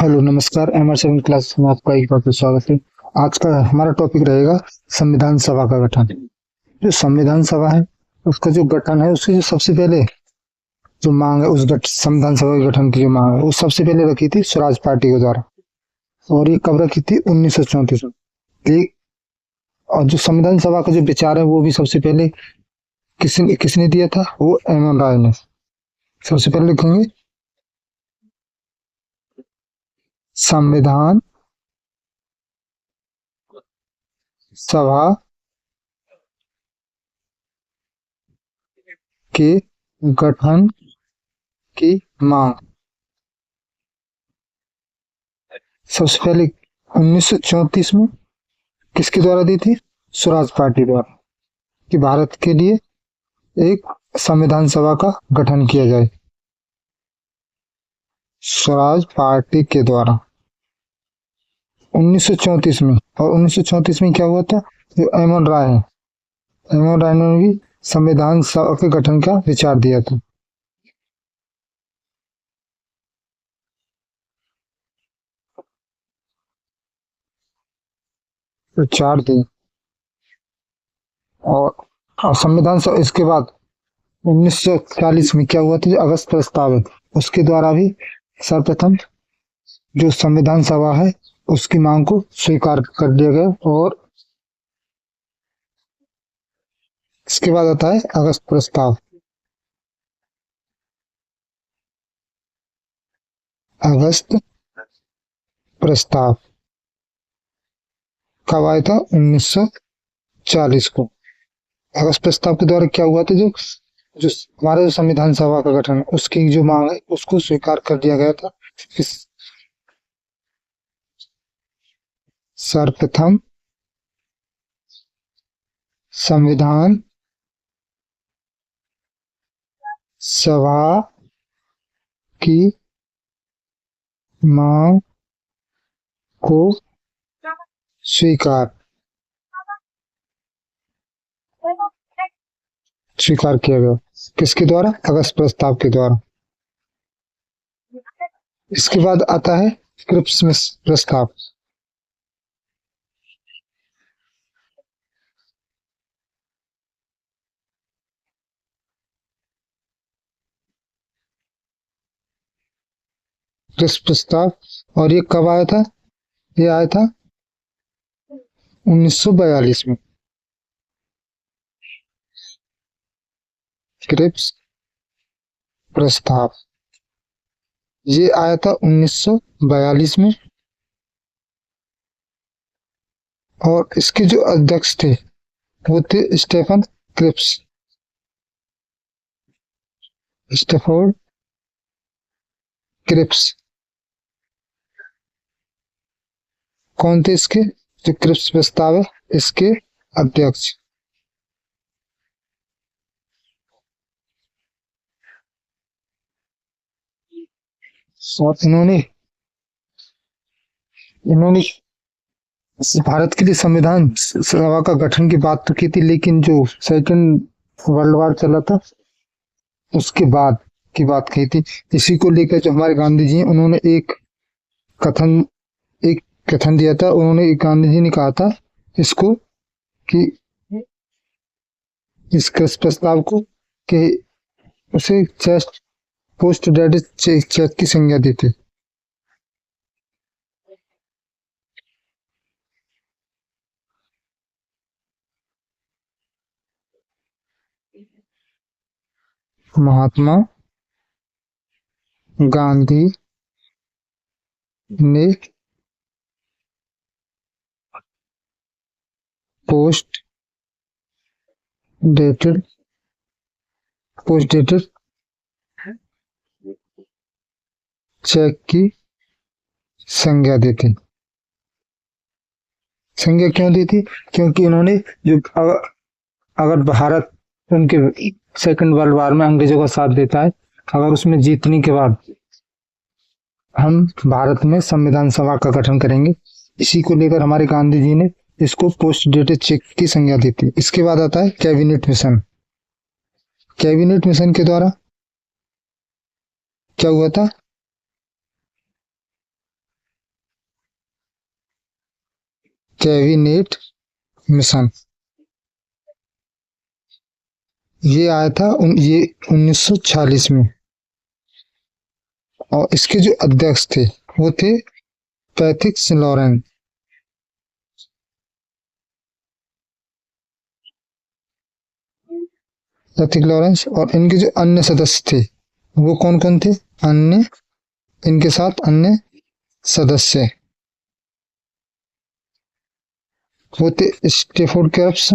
Hello नमस्कार। MR 7 class में आपका एक बार फिर स्वागत है। आज का हमारा टॉपिक रहेगा संविधान सभा का गठन। जो संविधान सभा है उसका जो गठन है, उसकी जो सबसे पहले जो मांग है, उस संविधान सभा के गठन की जो मांग है वो सबसे पहले रखी थी स्वराज पार्टी के द्वारा। और ये कब रखी थी? 1934 में। ये- और जो संविधान सभा का जो विचार है वो भी सबसे पहले किसने किसने दिया था? वो एम एन राय ने। सबसे पहले लिखेंगे संविधान सभा के गठन की मांग सबसे पहले 1934 में किसके द्वारा दी थी? स्वराज पार्टी द्वारा, कि भारत के लिए एक संविधान सभा का गठन किया जाए। स्वराज पार्टी के द्वारा 1934 में। और 1934 में क्या हुआ था? जो एम एन राय है, एम एन राय ने भी संविधान सभा के गठन का विचार दिया था। विचार दिए। और, और संविधान सभा इसके बाद 1940 में क्या हुआ था? जो अगस्त प्रस्ताव है उसके द्वारा भी सर्वप्रथम जो संविधान सभा है उसकी मांग को स्वीकार कर दिया गया। और इसके बाद आता है अगस्त प्रस्ताव। अगस्त प्रस्ताव कब आया था? 1940 को। अगस्त प्रस्ताव के द्वारा क्या हुआ था? जो जो हमारे जो संविधान सभा का गठन उसकी जो मांग है उसको स्वीकार कर दिया गया था। इस सर्वप्रथम संविधान सभा की मांग को स्वीकार स्वीकार किया गया। किसके द्वारा? अगस्त प्रस्ताव के द्वारा। इसके बाद आता है क्रिप्समस प्रस्ताव। क्रिप्स प्रस्ताव। और ये कब आया था? ये आया था 1942 में। क्रिप्स प्रस्ताव ये आया था 1942 में। और इसके जो अध्यक्ष थे वो थे स्टेफन क्रिप्स। स्टेफोर्ड क्रिप्स कौन थे इसके? जो क्रिप्स प्रस्ताव है इसके अध्यक्ष। और इन्होंने इन्होंने भारत के लिए संविधान सभा का गठन की बात तो की थी, लेकिन जो सेकंड वर्ल्ड वॉर चला था उसके बाद की बात कही थी। इसी को लेकर जो हमारे गांधी जी हैं उन्होंने कथन एक कथन दिया था। उन्होंने गांधी जी ने कहा था इसको कि इस प्रस्ताव को कि उसे चेस्ट पोस्ट डेटेड चेक की संज्ञा दी थी। महात्मा गांधी ने post dated post dated cheque की संज्ञा दी थी। संज्ञा क्यों दी थी? क्योंकि उन्होंने जो अगर भारत उनके सेकंड वर्ल्ड वॉर में अंग्रेजों का साथ देता है, अगर उसमें जीतने के बाद हम भारत में संविधान सभा का गठन करेंगे, इसी को लेकर हमारे गांधी जी ने इसको पोस्ट डेटेड चेक की संज्ञा दी थी। इसके बाद आता है कैबिनेट मिशन। कैबिनेट मिशन के द्वारा क्या हुआ था? Cabinet mission. ये आया था ये 1946 में। और इसके जो अध्यक्ष थे वो थे पैथिक लॉरेंस। Pethick Lawrence. और इनके जो अन्य सदस्य थे वो कौन कौन थे? अन्य, इनके साथ अन्य सदस्य वो थे स्टेफोर्ड कैप्स,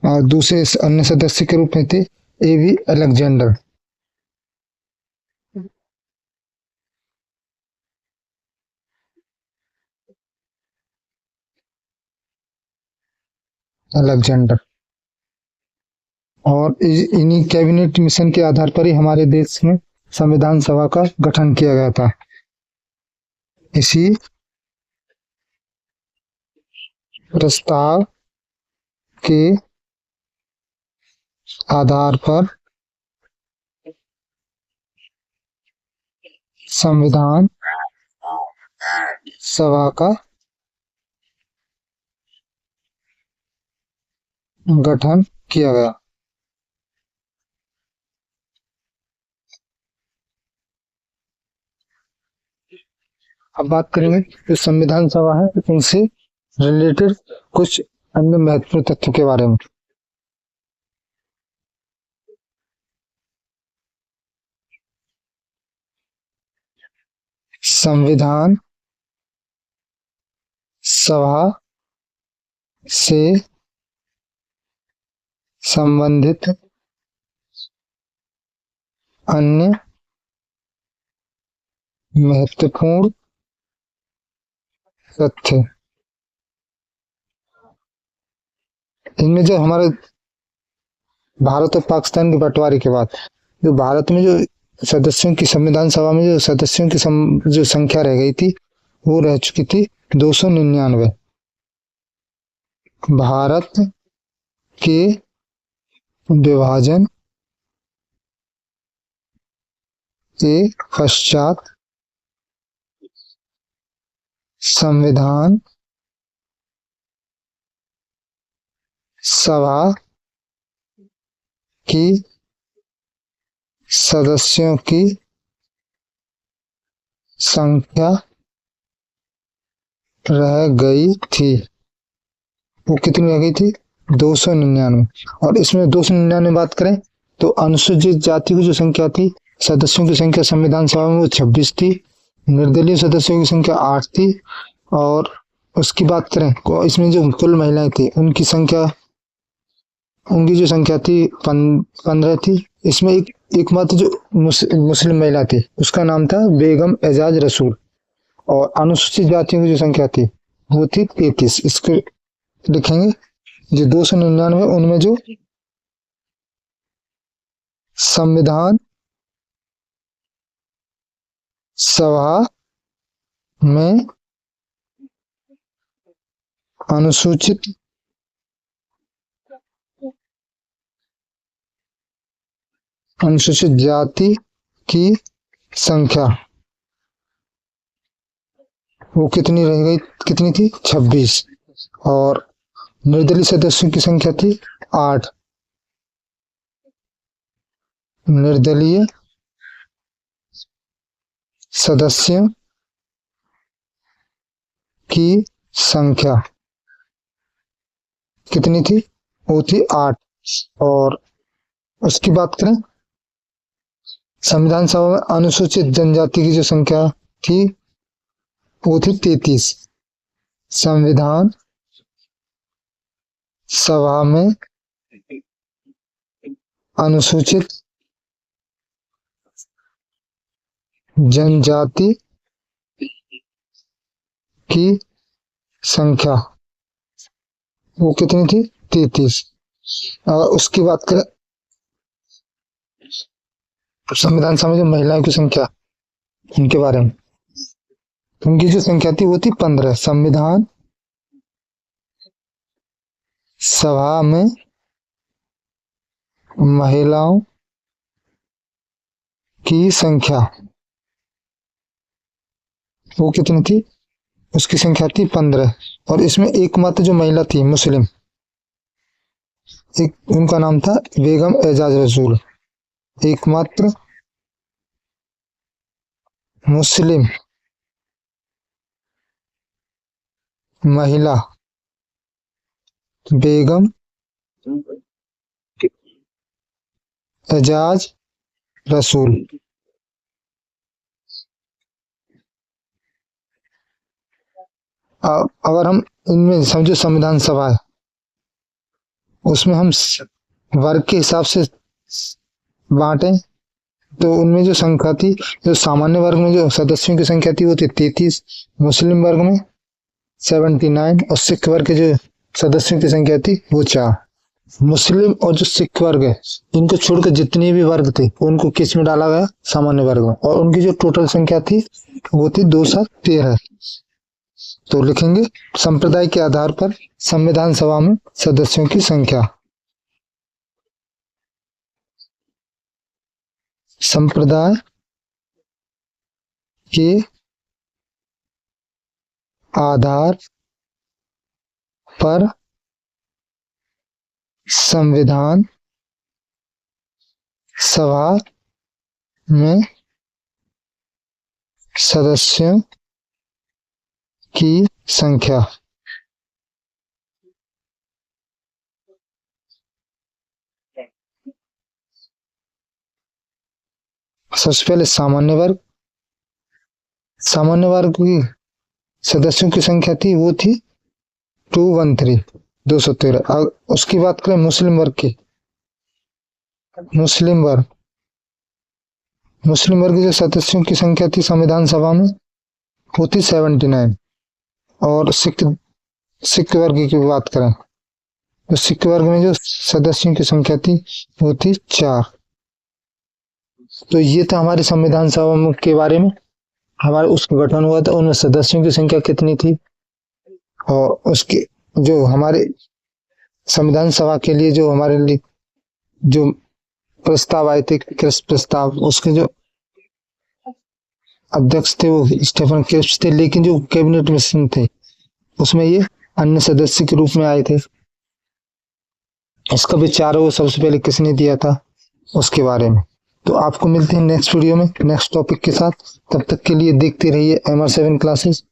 और दूसरे अन्य सदस्य के रूप में थे एवी अलेक्जेंडर। अलेक्जेंडर। और इन्हीं कैबिनेट मिशन के आधार पर ही हमारे देश में संविधान सभा का गठन किया गया था। इसी प्रस्ताव के आधार पर संविधान सभा का गठन किया गया। अब बात करेंगे जो संविधान सभा है उनसे रिलेटेड कुछ अन्य महत्वपूर्ण तथ्यों के बारे में। संविधान सभा से संबंधित अन्य महत्वपूर्ण तथ्य। इनमें जो हमारे भारत और पाकिस्तान के बंटवारे के बाद जो भारत में जो सदस्यों की संविधान सभा में जो सदस्यों की जो संख्या रह गई थी वो रह चुकी थी 299। भारत के विभाजन के पश्चात संविधान सभा की सदस्यों की संख्या रह गई थी। वो कितनी रह गई थी? 299। और इसमें 299 बात करें तो अनुसूचित जाति की जो संख्या थी सदस्यों की संख्या संविधान सभा में वो 26 थी। निर्दलीय सदस्यों की संख्या 8 थी। और उसकी बात करें इसमें जो कुल महिलाएं थी उनकी जो संख्या थी 15 थी। इसमें एकमात्र जो मुस्लिम महिला थी उसका नाम था बेगम एजाज रसूल। और अनुसूचित जातियों की जो संख्या थी वो थी 33। इसको लिखेंगे जो 299 उनमें जो संविधान सभा में अनुसूचित जाति की संख्या वो कितनी रह गई? कितनी थी? 26। और निर्दलीय सदस्यों की संख्या थी 8। निर्दलीय सदस्यों की संख्या कितनी थी? वो थी 8। और उसकी बात करें संविधान सभा में अनुसूचित जनजाति की जो संख्या थी वो थी 33। संविधान सभा में अनुसूचित जनजाति की संख्या वो कितनी थी? 33। और उसकी बात करें संविधान सभा में जो महिलाओं की संख्या उनके बारे में उनकी जो संख्या थी वो थी 15। संविधान सभा में महिलाओं की संख्या वो कितनी थी? उसकी संख्या थी 15। और इसमें एकमात्र जो महिला थी मुस्लिम, एक उनका नाम था बेगम एजाज रसूल। एकमात्र मुस्लिम महिला बेगम एजाज रसूल। अगर हम इनमें समझो संविधान सभा है, उसमें हम वर्ग के हिसाब से बांटे, तो उनमें जो संख्या थी, जो सामान्य वर्ग में जो सदस्यों की संख्या थी वो थी 33, मुस्लिम वर्ग में 79 और सिख वर्ग के जो सदस्यों की संख्या थी वो 4। मुस्लिम और जो सिख वर्ग है, इनको छोड़कर जितने भी वर्ग थे उनको किस में डाला गया? सामान्य वर्ग में। और उनकी जो टोटल संख्या थी वो थी 213। तो लिखेंगे संप्रदाय के आधार पर संविधान सभा में सदस्यों की संख्या। संप्रदाय के आधार पर संविधान सभा में सदस्यों की संख्या। सबसे पहले सामान्य वर्ग की सदस्यों की संख्या थी वो थी 213, 213। उसकी बात करें मुस्लिम वर्ग की, मुस्लिम वर्ग की जो सदस्यों की संख्या थी संविधान सभा में वो थी 79। और सिख वर्ग की बात करें तो सिख वर्ग में जो सदस्यों की संख्या थी वो थी 4। तो ये था हमारे संविधान सभा के बारे में। हमारे उसका गठन हुआ था, उनमें सदस्यों की संख्या कितनी थी, और उसके जो हमारे संविधान सभा के लिए जो हमारे लिए जो प्रस्ताव आए थे, कृषि प्रस्ताव, उसके जो अध्यक्ष थे वो स्टीफन क्रिप्स थे, लेकिन जो कैबिनेट मिशन थे उसमें ये अन्य सदस्य के रूप में आए थे। इसका विचार वो सबसे पहले किसने दिया था उसके बारे में। तो आपको मिलते हैं नेक्स्ट वीडियो में नेक्स्ट टॉपिक के साथ। तब तक के लिए देखते रहिए MR7 क्लासेस।